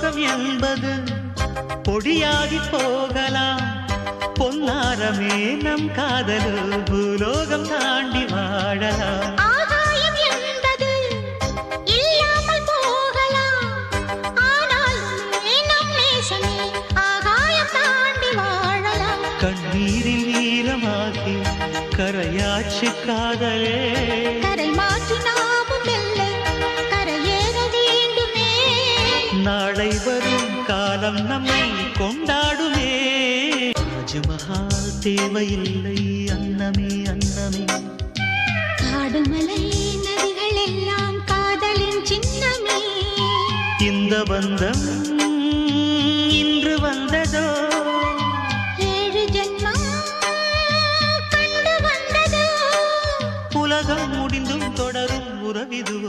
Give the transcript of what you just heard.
பூலோகம் என்பது பொடியாகி போகலாம். பொன்னாரமே நம் காதலு பூலோகம் தாண்டி வாழலாம். ஆகாயம் என்பது இல்லாமல் போகலாம். ஆனால் நம் நேசமே ஆகாயம் தாண்டி வாழலாம். கண்ணீரில் ஈரமாகி கரையாட்சி காதலே, கரை மாற்றி நாமும் வெல்ல கரையேற வேண்டுமே. நாளை வரும் காலம் நம்மை கொண்டாடுமே. தாஜ்மஹால் தேவையில்லை அன்னமே அன்னமே. காடுமலை நதிகள் எல்லாம் காதலின் சின்னமே. இந்த பந்தம் இன்று வந்ததோ, 7 ஜென்மம் கண்டு வந்ததோ. உலகம் முடிந்தும் தொடரும் உறவிதுவோ.